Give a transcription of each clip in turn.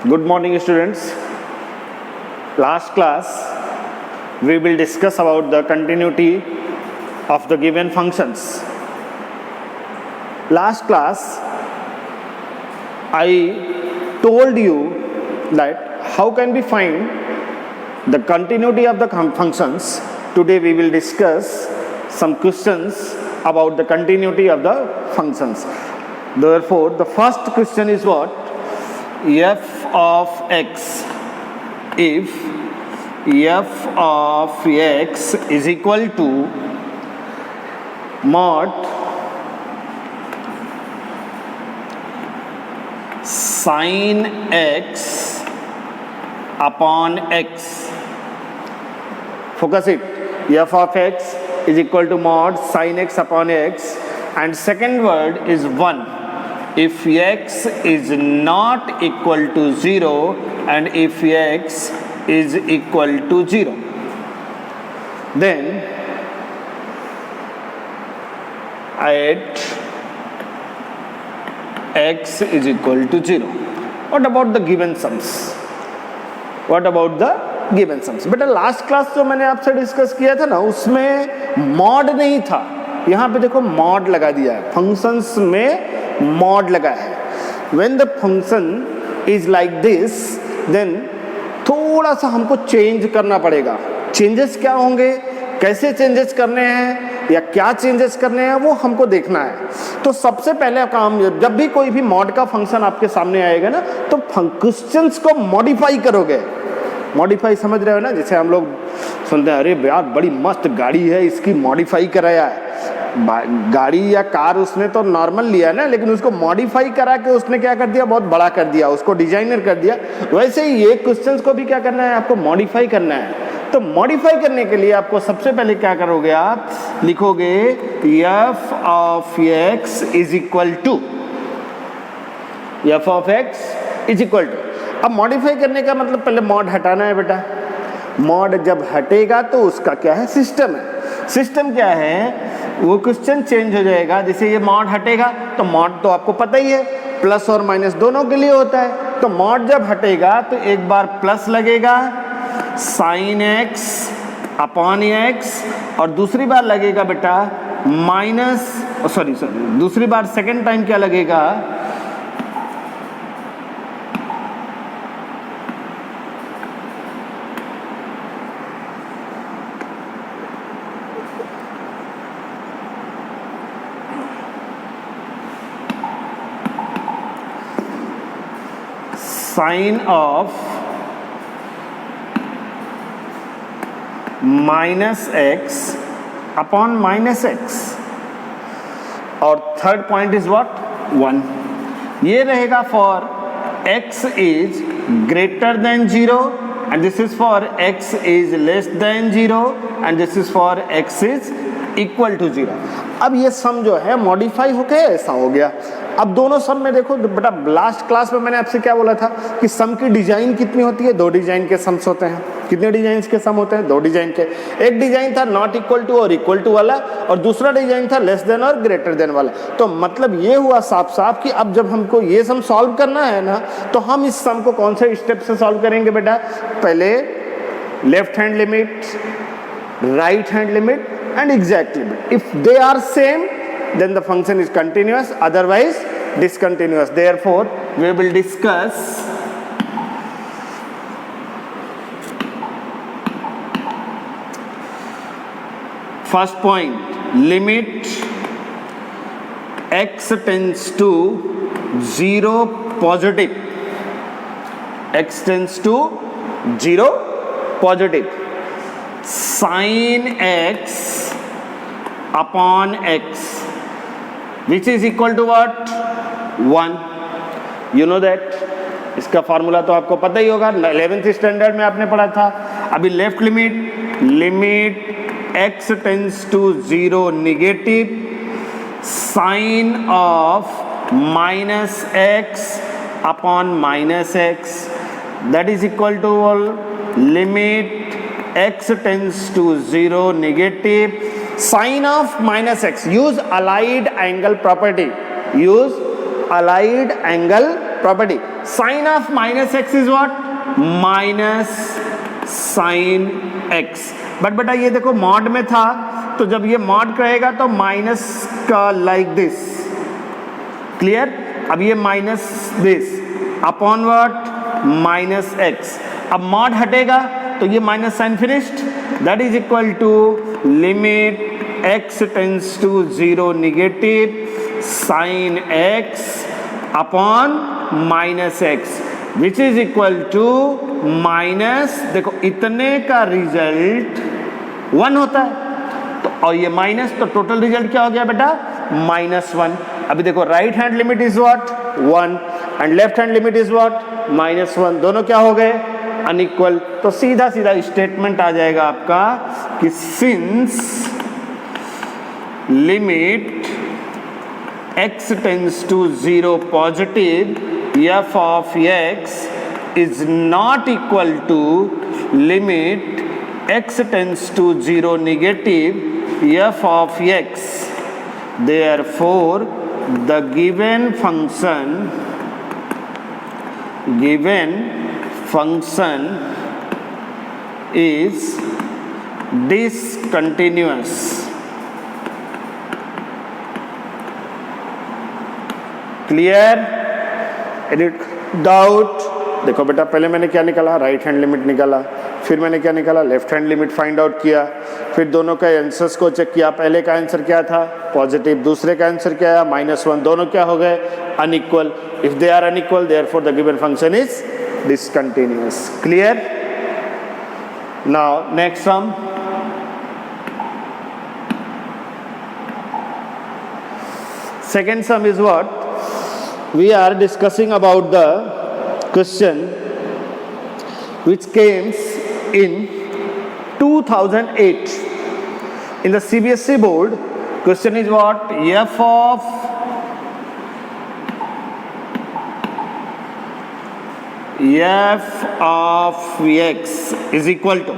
Good morning, students. Last class we will discuss about the continuity of the given functions. Last class I told you that how can we find the continuity of the functions. Today we will discuss some questions about the continuity of the functions. Therefore, the first question is what? F of x. If f of x is equal to mod sin x upon x. Focus it. F of x is equal to mod sin x upon x, and second word is 1. If x is not equal to 0 and if x is equal to 0, then at x is equal to 0. What about the given sums? What about the given sums? बेटा last class जो मैंने आपसे discuss किया था ना, उसमें mod नहीं था. यहाँ पे देखो मॉड लगा दिया है. फंक्शंस में मॉड लगा है. When the function is like this, then थोड़ा सा हमको चेंज करना पड़ेगा. चेंजेस क्या होंगे, कैसे चेंजेस करने हैं या क्या चेंजेस करने हैं, वो हमको देखना है. तो सबसे पहले काम, जब भी कोई भी मॉड का फंक्शन आपके सामने आएगा ना, तो क्वेश्चंस को मॉडिफाई करोगे. मॉडिफाई समझ रहे हो ना? जैसे हम लोग सुनते हैं, अरे यार बड़ी मस्त गाड़ी है, इसकी मॉडिफाई कराया है. गाड़ी या कार उसने तो नॉर्मल लिया ना, लेकिन उसको मॉडिफाई करा के उसने क्या कर दिया, बहुत बड़ा कर दिया, उसको डिजाइनर कर दिया. वैसे ही ये क्वेश्चंस को भी क्या करना है, आपको मॉडिफाई करना है. तो मॉडिफाई करने के लिए आपको सबसे पहले क्या करोगे, आप लिखोगे f of x is equal to f of x is equal to. अब मॉडिफाई करने का मतलब पहले मॉड हटाना है बेटा. मॉड जब हटेगा तो उसका क्या है, सिस्टम है. सिस्टम क्या है, वो क्वेश्चन चेंज हो जाएगा. जैसे ये मॉड हटेगा तो मॉड तो आपको पता ही है, प्लस और माइनस दोनों के लिए होता है. तो मॉड जब हटेगा तो एक बार प्लस लगेगा साइन एक्स अपॉन एक्स, और दूसरी बार लगेगा बेटा माइनस, सॉरी दूसरी बार सेकेंड टाइम क्या लगेगा, sine of minus x upon minus x, और थर्ड पॉइंट इज व्हाट, 1. ये रहेगा for x is greater than 0, and this is for x is less than 0, and this is for x is equal to 0. अब ये सम जो है modify होके ऐसा हो गया. अब दोनों सम में देखो बेटा, लास्ट क्लास में मैंने आपसे क्या बोला था कि सम की डिजाइन कितनी होती है, 2 डिजाइन के सम्स होते हैं. कितने डिजाइन के सम होते हैं, 2 डिजाइन के. एक डिजाइन था नॉट इक्वल टू और इक्वल टू वाला, और दूसरा डिजाइन था लेस देन और ग्रेटर देन वाला. तो मतलब ये हुआ साफ साफ कि अब जब हमको ये सम सॉल्व करना है ना, तो हम इस सम को कौन से स्टेप से सॉल्व करेंगे बेटा. पहले left hand limit, right hand limit and exact limit. If they are same, then the function is continuous, otherwise discontinuous. Therefore, we will discuss first point, limit x tends to 0 positive. X tends to 0 positive. Sin x upon x, which is equal to what, 1. You know that. इसका formula तो आपको पता ही होगा, 11th standard में आपने पढ़ा था. अभी left limit, limit x tends to 0 negative, sine of minus x upon minus x, that is equal to limit x tends to 0 negative, sine of minus x. Use allied angle property. Use allied angle property. Sin of minus x is what? Minus sin x. But बेटा ये देखो mod में था, तो जब ये mod करेगा तो माइनस का लाइक दिस, क्लियर? अब ये minus this upon what? Minus x. अब मॉड हटेगा तो ये minus sine finished. That is equal to limit x tends to 0 negative sine x upon minus x, which is equal to minus, देखो इतने का result 1 होता है, तो और ये माइनस, तो टोटल रिजल्ट क्या हो गया बेटा? -1. अभी देखो right hand limit is what? 1 and left hand limit is what? -1. दोनों क्या हो गए? अनइक्वल. तो सीधा सीधा स्टेटमेंट आ जाएगा आपका कि since limit x tends to 0 positive f of x is not equal to limit x tends to 0 negative f of x. Therefore, the given function is discontinuous. Clear? Any doubt? देखो बेटा पहले मैंने क्या निकाला? Right hand limit निकाला, फिर मैंने क्या निकाला? Left hand limit find out किया, फिर दोनों का आंसर्स को चेक किया. पहले का आंसर क्या था? पॉजिटिव. दूसरे का आंसर क्या है? -1. दोनों क्या हो गए? Unequal. If they are unequal therefore the given function is discontinuous. Clear? Now next sum. Second sum is what? We are discussing about the question which came in 2008 in the CBSE board. Question is what? F of x is equal to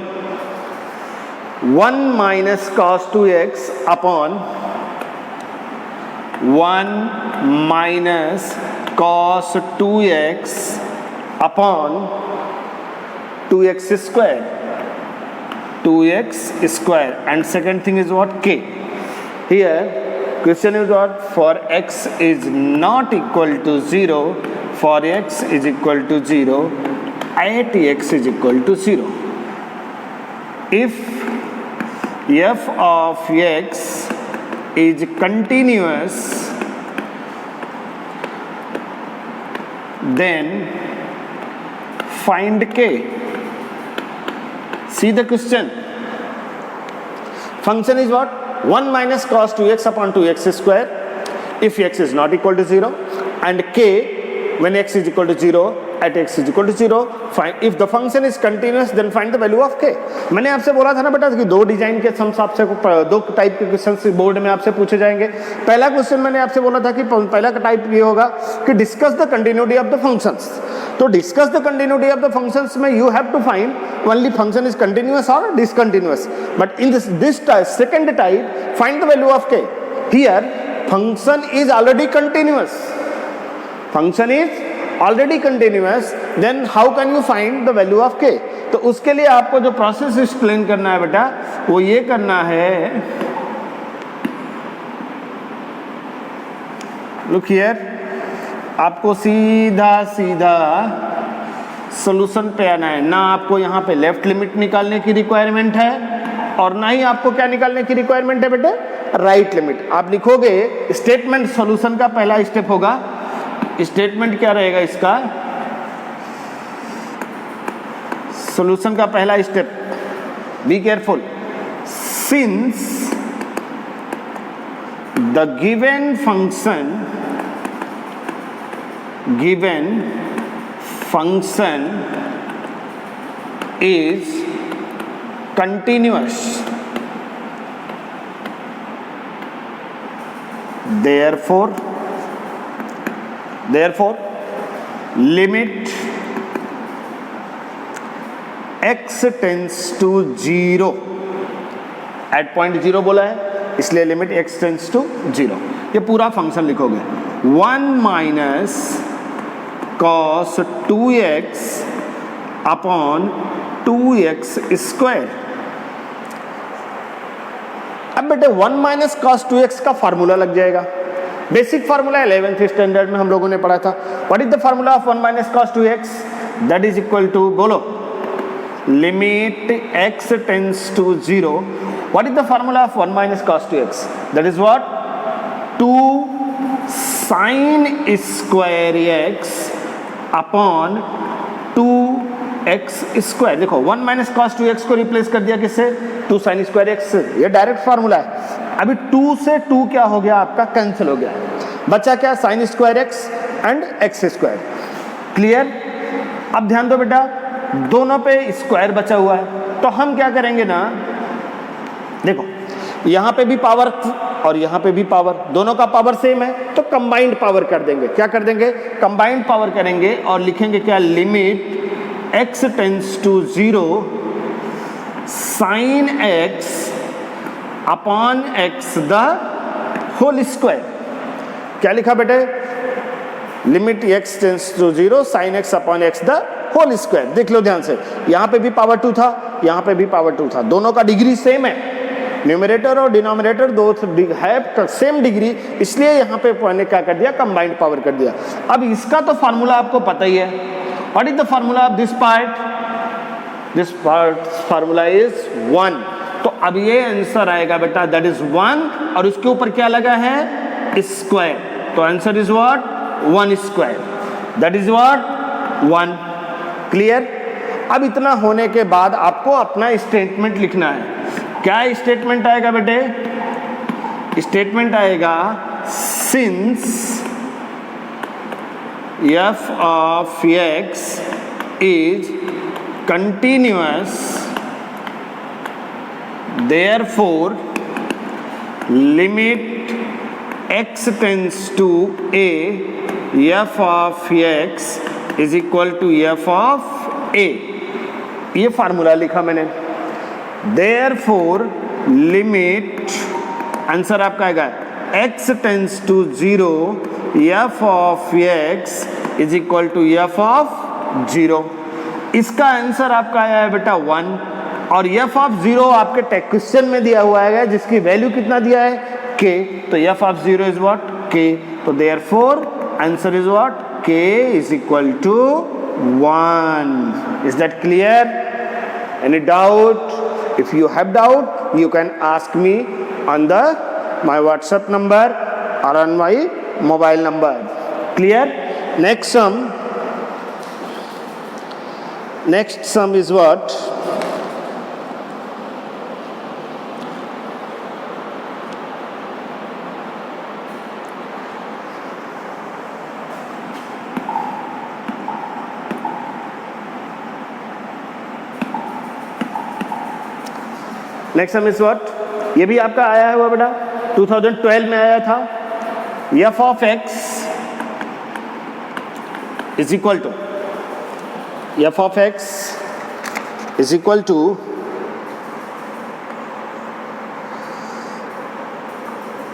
1 minus cos 2x upon 1 minus cos 2x upon 2x square. 2x square. And second thing is what? K. Here question is what? For x is not equal to 0, for x is equal to 0, at x is equal to 0. If f of x is continuous, then find k. See the question. Function is what? 1 minus cos 2x upon 2x square if x is not equal to 0, and k when x is equal to 0 at x is equal to 0. Find if the function is continuous, then find the value of k. मैंने आपसे बोला था ना बेटा कि दो design के sums आपसे दो टाइप के क्वेश्चंस बोर्ड में आपसे पूछे जाएंगे. पहला क्वेश्चन मैंने आपसे बोला था कि पहला का टाइप ये होगा कि discuss the continuity of the functions. तो discuss the continuity of the functions में you have to find only function is continuous और discontinuous. But in this second type find the value of k. Here function is already continuous. Function is already continuous, then how can you find the value of k? तो उसके लिए आपको जो process explain करना है बेटा वो ये करना है. लुक हियर, आपको सीधा सीधा सॉल्यूशन पे आना है. ना आपको यहाँ पे लेफ्ट लिमिट निकालने की रिक्वायरमेंट है और ना ही आपको क्या निकालने की रिक्वायरमेंट है बेटे? Right limit. आप लिखोगे स्टेटमेंट, सॉल्यूशन का पहला स्टेप होगा. स्टेटमेंट क्या रहेगा इसका? सॉल्यूशन का पहला step, be careful. Since the given function is continuous, therefore limit x tends to 0 at point 0 बोला है इसलिए लिमिट x tends to 0. ये पूरा फंक्शन लिखोगे. 1 minus cos 2x upon 2x square. अब बेटे 1 माइनस कॉस 2x का फार्मूला लग जाएगा। बेसिक फार्मूला 11th स्टैंडर्ड में हम लोगों ने पढ़ा था। What is the formula of 1 minus cos 2x? That is equal to, बोलो, limit x tends to 0। What is the formula of 1 minus cos 2x? That is what? 2 sine square x upon 2x square. देखो 1 minus cos 2x को replace कर दिया किससे? 2 sine square x। ये direct formula है। अभी 2 से 2 क्या हो गया आपका? कैंसिल हो गया। बचा क्या? Sign square x and x square. Clear? अब ध्यान दो बेटा, दोनों पे स्क्वायर बचा हुआ है, तो हम क्या करेंगे ना, देखो यहाँ पे भी पावर और यहाँ पे भी पावर, दोनों का पावर सेम है, तो कंबाइंड पावर कर देंगे। क्या कर देंगे? कंबाइंड पावर करेंगे और लिखेंगे क्या? Limit x tends to 0 sine x upon x the whole square. क्या लिखा बेटे? Limit x tends to 0 sine x upon x the whole square. देख लो ध्यान से, यहाँ पे भी पावर 2 था, यहाँ पे भी पावर 2 था, दोनों का डिग्री सेम है। न्यूमरेटर और डिनोमिनेटर दो हैव सेम डिग्री, इसलिए यहाँ पे मैंने क्या कर दिया? कंबाइंड पावर कर दिया। अब इसका तो फार्मूला आपको पता ही है। What is the formula of this part? This part formula is 1। तो अब ये आंसर आएगा बेटा, दैट इज 1, और उसके ऊपर क्या लगा है? स्क्वायर। तो answer is what? 1 square. That is what? 1। Clear? अब इतना होने के बाद आपको अपना स्टेटमेंट लिखना है। क्या स्टेटमेंट आएगा बेटे? स्टेटमेंट आएगा since f of x is continuous, therefore limit x tends to a, f of x is equal to f of a। ये फार्मूला लिखा मैंने। Therefore limit, आंसर आपका आएगा x tends to 0 f of x is equal to f of 0। इसका answer आपका आया है बेटा 1, और f of 0 आपके टेक्स्ट क्वेश्चन में दिया हुआ है, जिसकी वैल्यू कितना दिया है? k। तो f of 0 is what? k। तो therefore answer is what? k is equal to 1। Is that clear? Any doubt? If you have doubt, you can ask me on my WhatsApp number or on my mobile number. Clear? Next sum is what? Next sum is what? ये भी आपका आया है वो बेटा, 2012 में आया था। f of x is equal to, f of x is equal to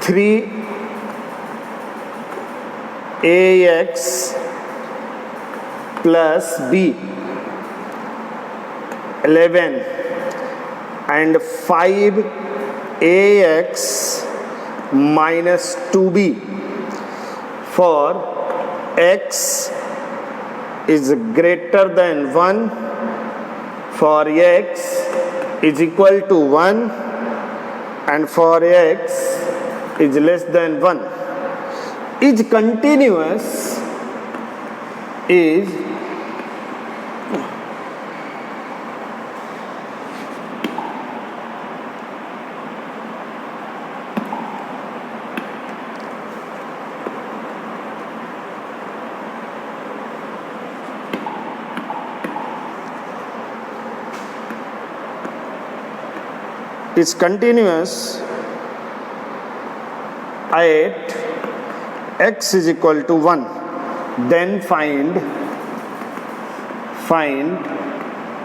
3ax plus b 11 and 5ax minus 2b for x is greater than 1, for x is equal to 1, and for x is less than 1, is continuous, is is continuous at x is equal to 1, then find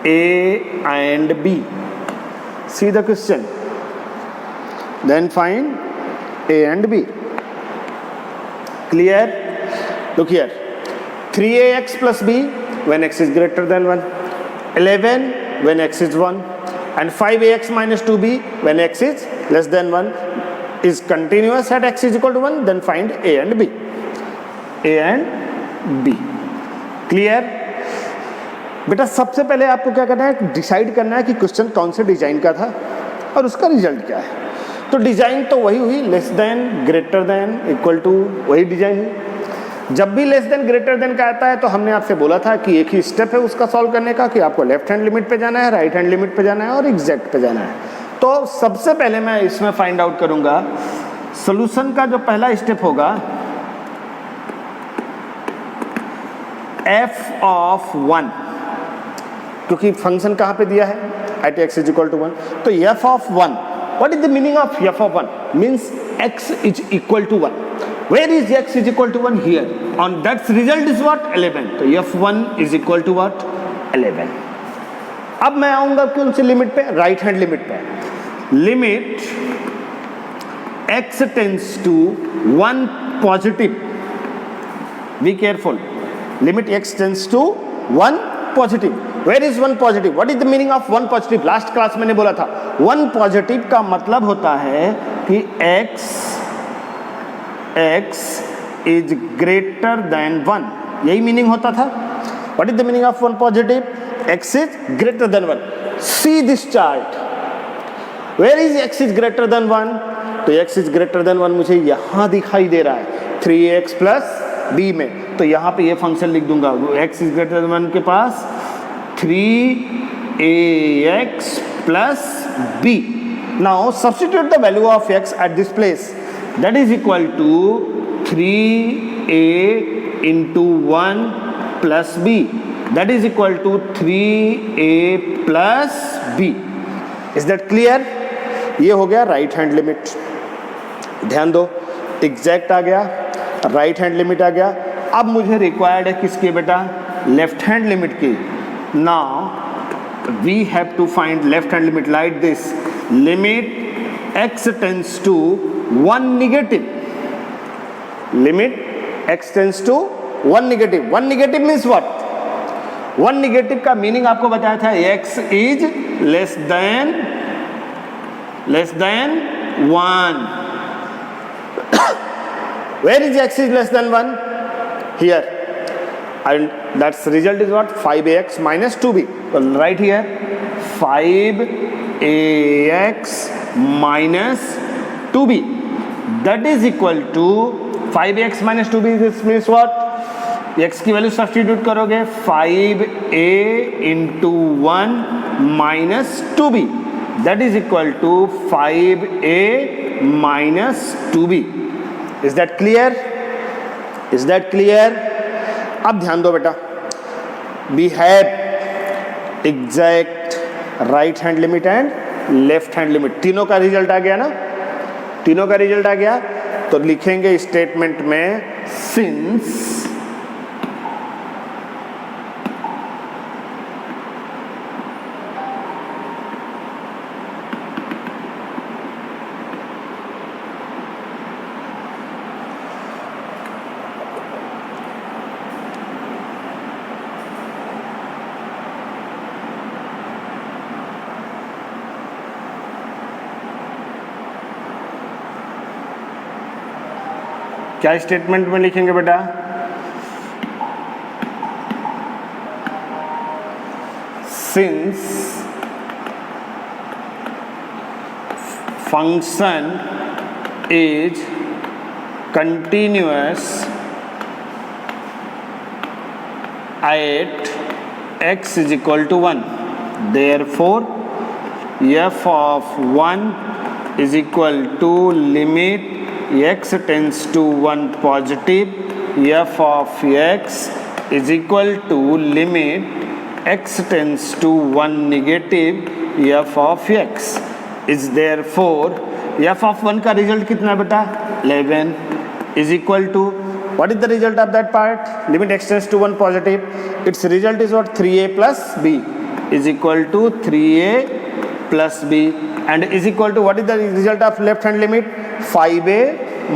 a and b. See the question. Then find a and b. Clear? Look here. 3ax plus b when x is greater than 1, 11 when x is 1, and 5ax minus 2b when x is less than 1 is continuous at x is equal to 1, then find a and b. a and b. Clear? बेटा सबसे पहले आपको क्या करना है, decide करना है कि क्वेश्चन कौन से डिजाइन का था और उसका रिजल्ट क्या है. तो डिजाइन तो वही हुई, less than, greater than, equal to, वही डिजाइन हुई. जब भी लेस देन ग्रेटर देन का आता है तो हमने आपसे बोला था कि एक ही स्टेप है उसका सॉल्व करने का, कि आपको लेफ्ट हैंड लिमिट पे जाना है, राइट हैंड लिमिट पे जाना है और एग्जैक्ट पे जाना है. तो सबसे पहले मैं इसमें फाइंड आउट करूंगा सॉल्यूशन का जो पहला स्टेप होगा, f ऑफ 1, क्योंकि फंक्शन कहाँ पे दिया है, at x is equal to 1. तो f of 1, what is the meaning of f of 1? Means x is equal to 1. Where is x is equal to 1? Here. On that's result is what? 11. तो f1 is equal to what? 11. अब मैं आऊंगा कौन सी limit पे? Right hand limit पे. Limit x tends to 1 positive. Be careful. Limit x tends to 1 positive. Where is 1 positive? What is the meaning of 1 positive? Last class मैंने बोला था 1 positive का मतलब होता है कि x is greater than 1. यही मीनिंग होता था. What is the meaning of 1 positive? x is greater than 1. See this chart. Where is x is greater than 1? तो x is greater than 1 मुझे यहाँ दिखाई दे रहा है 3x plus b में. तो यहाँ पे ये फंक्शन लिख दूंगा, x इज ग्रेटर देन 1 के पास 3ax plus b. Now substitute the value of x at this place. That is equal to 3a into 1 plus b. That is equal to 3a plus b. Is that clear? ये हो गया right hand limit. ध्यान दो, exact आ गया, right hand limit आ गया. अब मुझे required है किसके बेटा? लेफ्ट हैंड लिमिट की. Now we have to find left hand limit like this. Limit x tends to 1 negative. Limit x tends to 1 negative. 1 negative means what? 1 negative का meaning आपको बताया था, x is less than 1. Where is x is less than 1? Here. And that's result is what? 5ax minus 2b. Well, right here 5ax minus 2b. That is equal to 5ax minus 2b. This means what? x की value substitute करोगे 5a into 1 minus 2b. That is equal to 5a minus 2b. Is that clear? Is that clear? अब ध्यान दो बेटा. We have exact right hand limit and left hand limit. तीनों का result आ गया ना? तीनों का रिजल्ट आ गया तो लिखेंगे स्टेटमेंट में since क्या स्टेटमेंट में लिखेंगे बेटा? Since function is continuous at x is equal to 1, therefore f of 1 is equal to limit x tends to 1 positive, f of x is equal to limit x tends to 1 negative, f of x is therefore f of 1 का result कितना बेटा? 11 is equal to what is the result of that part? Limit x tends to 1 positive. Its result is what? 3a plus b is equal to 3a plus b, and is equal to what is the result of left hand limit? 5a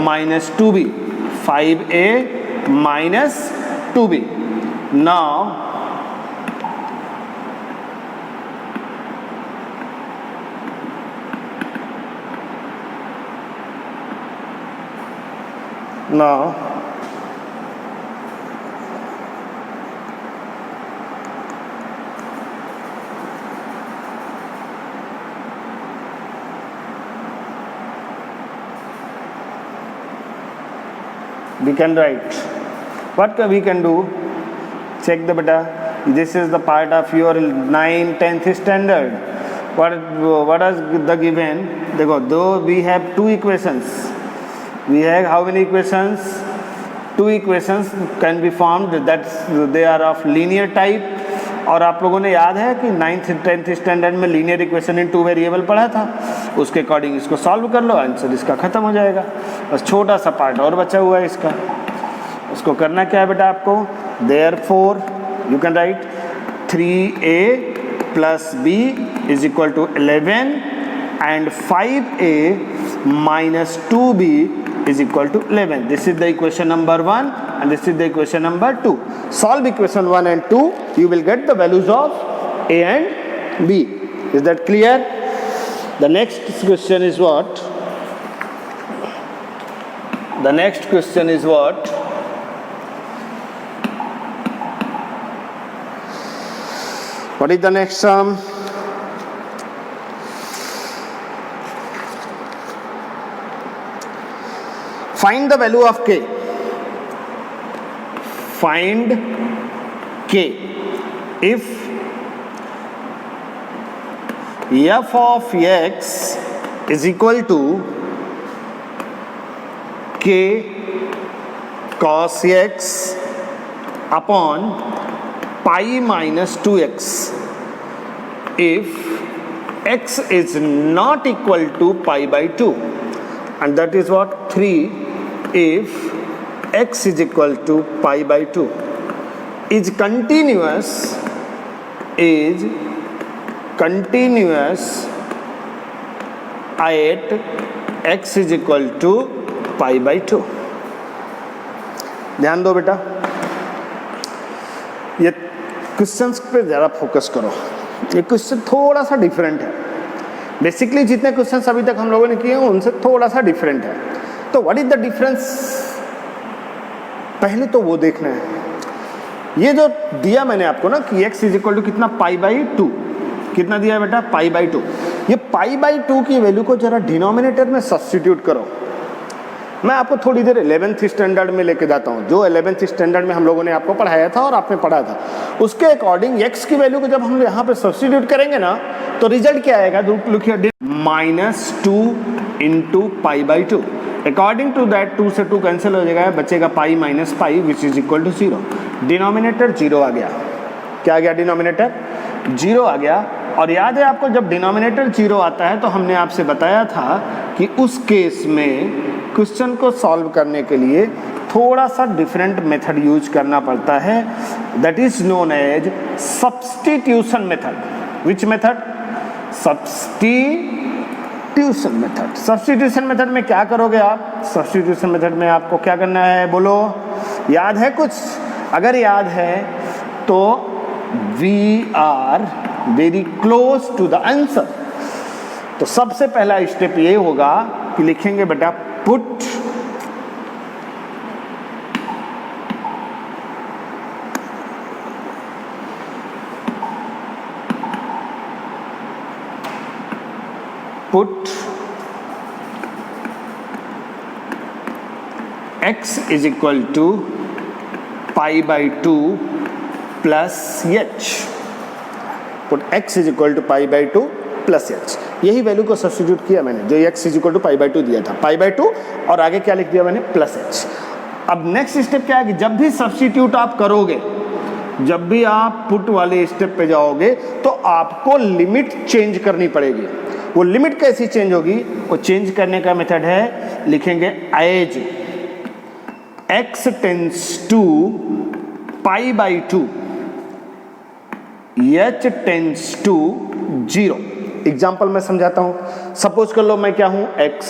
minus 2b. 5a minus 2b. now we can write. What we can do? Check the beta. This is the part of your 9th 10th standard. What is the given? देखो, though we have two equations. We have how many equations? Two equations can be formed that they are of linear type. और आप लोगों ने याद है कि 9th 10th standard में linear equation in 2 variable पढ़ा था, उसके अकॉर्डिंग इसको सॉल्व कर लो, आंसर इसका खत्म हो जाएगा। बस छोटा सा पार्ट और बचा हुआ है इसका, उसको करना क्या है बेटा आपको? Therefore you can write 3a + b = 11 and 5a - 2b = 11. This is the equation number 1 and this is the equation number 2. Solve equation 1 and 2, you will get the values of a and b. Is that clear? The next question is what? The next question is what? What is the next sum? Find the value of k. Find k if f of x is equal to k cos x upon pi - 2x. If x is not equal to pi / 2, and that is what 3. If x is equal to pi / 2 is continuous at x is equal to pi / 2. ध्यान दो बेटा, ये questions पे ज़रा focus करो। ये question थोड़ा सा डिफरेंट है, बेसिकली जितने क्वेश्चंस अभी तक हम लोगों ने किए हैं उनसे थोड़ा सा डिफरेंट है। तो व्हाट इज द डिफरेंस, पहले तो वो देखना है। ये जो दिया मैंने आपको ना कि x = कितना पाई बाई 2, कितना दिया है बेटा? पाई बाई 2। ये पाई बाई 2 की वैल्यू को जरा डिनोमिनेटर में सब्स्टिट्यूट करो। मैं आपको थोड़ी देर 11th स्टैंडर्ड में लेके जाता हूँ, जो 11th स्टैंडर्ड में हम लोगों ने आपको पढ़ाया था और आपने पढ़ा था, उसके अकॉर्डिंग x की वैल्यू को जब हम यहाँ पे सब्स्टिट्यूट करेंगे ना तो रिजल्ट क्या आएगा? लिखिए -2 × pi by 2। According to that 2 से 2 कैंसिल हो जाएगा, बचेगा pi - pi which is equal to 0। Denominator 0 आ गया। क्या आ गया? डिनोमिनेटर 0 आ गया। और याद है आपको, जब डिनोमिनेटर 0 आता है तो हमने आपसे बताया था कि उस केस में क्वेश्चन को सॉल्व करने के लिए थोड़ा सा डिफरेंट मेथड यूज करना पड़ता है, that is known as substitution method. Which method? Substitution method. Substitution method में क्या करोगे आप? सब्स्टिट्यूशन मेथड में आपको क्या करना है? बोलो, याद है कुछ? अगर याद है तो we are very close to the answer. तो सबसे पहला स्टेप ये होगा कि लिखेंगे बेटा put x is equal to pi by 2 plus h. Put x is equal to pi by 2 plus h. यही वैल्यू को सब्स्टिट्यूट किया मैंने, जो x is equal to pi by 2 दिया था, pi by 2, और आगे क्या लिख दिया मैंने? Plus h। अब नेक्स्ट स्टेप क्या है कि जब भी सब्स्टिट्यूट आप करोगे, जब भी आप पुट वाले स्टेप पे जाओगे तो आपको लिमिट चेंज करनी पड़ेगी। वो लिमिट कैसी चेंज होगी? वो चेंज करने का मेथड है, लिखेंगे as x tends to pi by 2 h tends to 0। Example मैं समझाता हूं। सपोज कर लो मैं क्या हूं? x,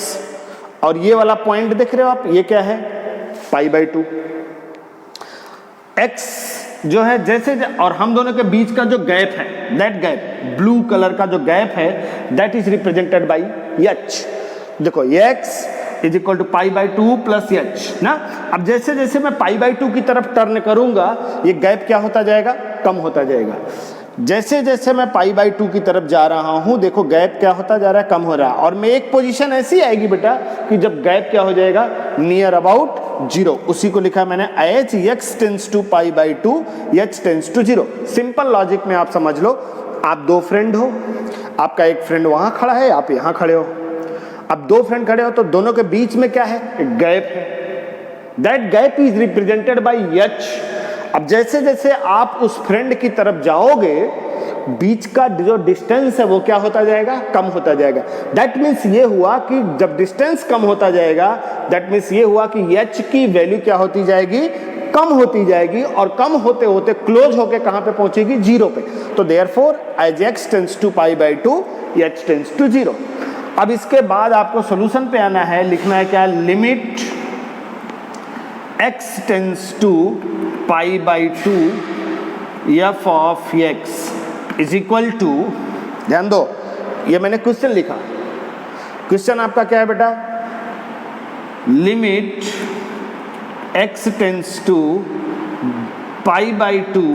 और ये वाला पॉइंट देख रहे हो आप, ये क्या है? पाई बाई 2। x जो है जैसे और हम दोनों के बीच का जो गैप है, दैट गैप, ब्लू कलर का जो गैप है, that is represented by H. देखो x is equal to pi by 2 plus H ना। अब जैसे जैसे मैं पाई बाई 2 की तरफ टर्न करूंगा, ये गैप क्या होता जाएगा, कम होता जाएगा। जैसे जैसे मैं पाई बाई 2 की तरफ जा रहा हूं, देखो गैप क्या होता जा रहा है, कम हो रहा है। और मैं एक पोजीशन ऐसी आएगी बेटा कि जब गैप क्या हो जाएगा, नियर अबाउट जीरो। उसी को लिखा मैंने H x tends to pi by 2, H tends to zero. Simple logic में आप समझ लो, आप दो फ्रेंड हो, आपका एक फ्रेंड वहां खड़ा है, आप यहां खड़े हो। अब दो फ्रेंड खड़े हो तो दोनों के बीच में क्या है, एक गैप है। That gap is represented by H. अब जैसे जैसे आप उस फ्रेंड की तरफ जाओगे, बीच का जो डिस्टेंस है वो क्या होता जाएगा, कम होता जाएगा। दैट मीन्स ये हुआ कि जब डिस्टेंस कम होता जाएगा, दैट मीन्स ये हुआ कि एच की वैल्यू क्या होती जाएगी, कम होती जाएगी। और कम होते होते क्लोज होके कहां पे पहुंचेगी, जीरो पे। तो therefore as x tends to pi by 2, H tends to zero. अब इसके बाद आपको सॉल्यूशन पे आना है, लिखना है क्या, limit x tends to pi by 2 F of x is equal to, ध्यान दो ये मैंने क्वेश्चन लिखा, क्वेश्चन आपका क्या है बेटा, limit x tends to pi by 2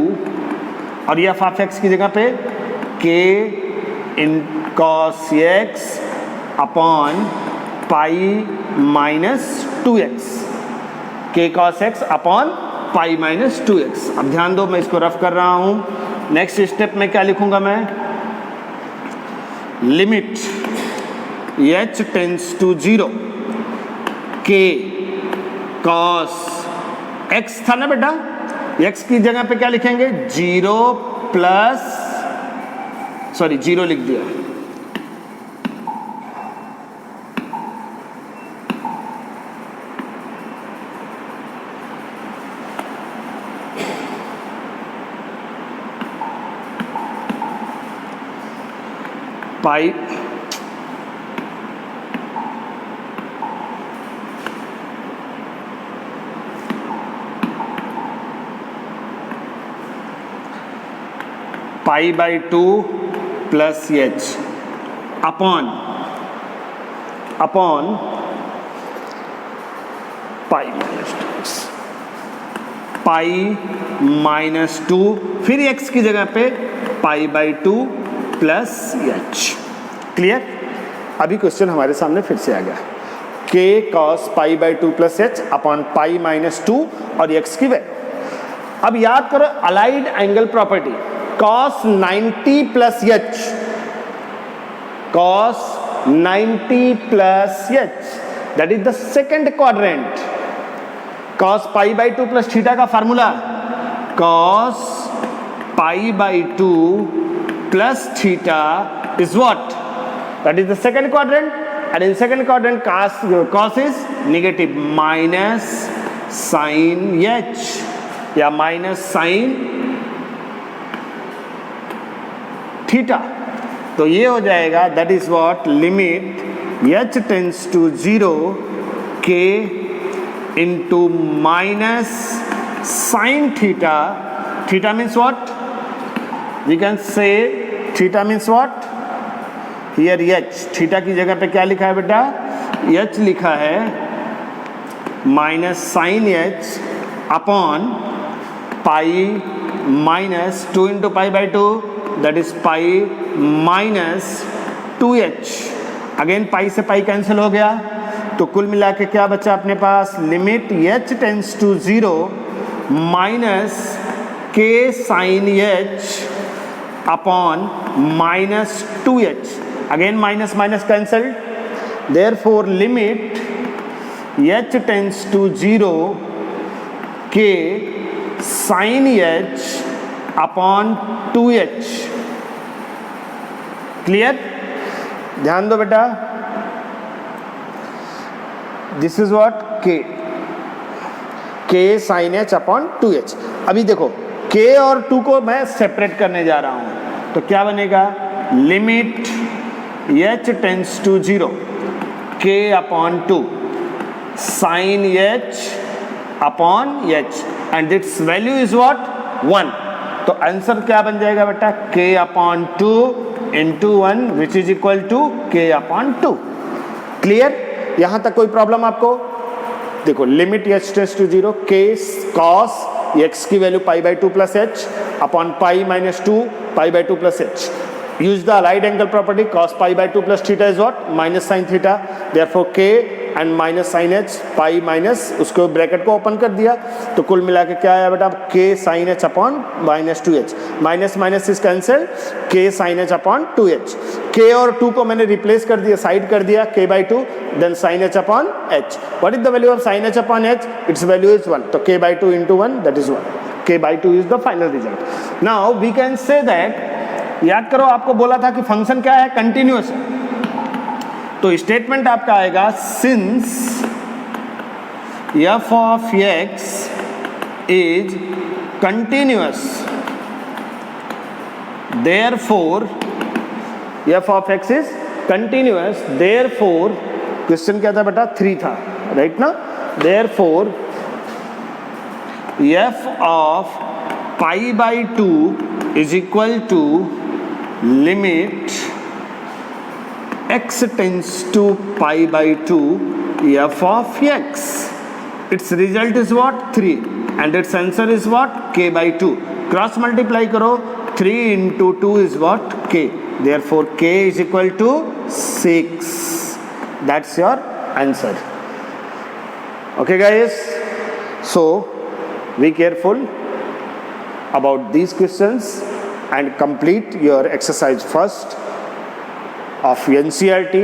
और एफ ऑफ x की जगह पे k in cos x upon pi minus 2x, k cos x upon pi minus 2x। अब ध्यान दो, मैं इसको रफ कर रहा हूं। नेक्स्ट स्टेप में क्या लिखूंगा मैं, limit h tends to 0 k cos x था ना बेटा, x की जगह पे क्या लिखेंगे, 0 प्लस, सॉरी 0 लिख दिया, pi pi by 2 plus h upon pi minus 2x, pi minus 2, फिर x की जगह पे pi by 2 plus h. Clear. अभी क्वेश्चन हमारे सामने फिर से आ गया, k cos pi by 2 plus h upon pi minus 2 और x की वैल्यू। अब याद करो allied angle property, cos 90 plus h, cos 90 plus h, that is the second quadrant. cos pi by 2 plus theta का formula, cos pi by 2 plus theta is what? That is the second quadrant, and in second quadrant cos is negative, minus sin h या minus sin theta। तो ये हो जाएगा, that is what, limit h tends to 0 k into minus sin theta. Theta means what? We can say theta means what? Here h, theta की जगह पे क्या लिखा है बेटा, h लिखा है minus sine h upon pi minus 2 into pi by 2, that is pi minus 2h। Again pi से पाई कैंसिल हो गया, तो कुल मिला के क्या बचा अपने पास, limit h tends to 0 minus k sine h upon minus 2h। Again minus minus cancelled, therefore limit h tends to 0 k sine h upon 2h। Clear. ध्यान दो बेटा, this is what, k sine h upon 2h। अभी देखो k और 2 को मैं separate करने जा रहा हूं, तो क्या बनेगा, limit h tends to 0 k upon 2 sine h upon h, and its value is what, 1, तो आंसर क्या बन जाएगा बेटा, k/2 into 1 which is equal to k/2। Clear? यहां तक कोई प्रॉब्लम आपको? देखो limit h tends to 0 k cos x की वैल्यू π/2 plus h upon pi minus 2 π/2 plus h। Use the allied angle property, cos π/2 plus theta is what, minus sine theta, therefore k and minus sine h, pi minus उसको bracket को open कर दिया, तो कुल मिला के क्या आया बेटा, k sine h upon minus 2h, minus minus is cancel, k sine h upon 2h, k और 2 को मैंने रिप्लेस कर दिया, साइड कर दिया, k/2 then sine h upon h। What is the value of sine h upon h? It's value is 1, तो k/2 into 1 that is 1, k/2 is the final result. Now we can say that, याद करो आपको बोला था कि function क्या है, continuous है, तो स्टेटमेंट आपका आएगा since f of x is continuous therefore f of x is continuous, therefore question क्या था बेटा, 3 था, राइट ना, therefore f of π/2 is equal to limit x tends to π/2 f of x. Its result is what, 3, and its answer is what, k/2. Cross multiply करो, 3 into 2 is what, k. Therefore k is equal to 6. That's your answer. Okay guys, so be careful about these questions and complete your exercise first of NCERT,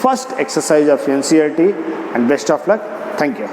first exercise of NCERT, and best of luck. Thank you.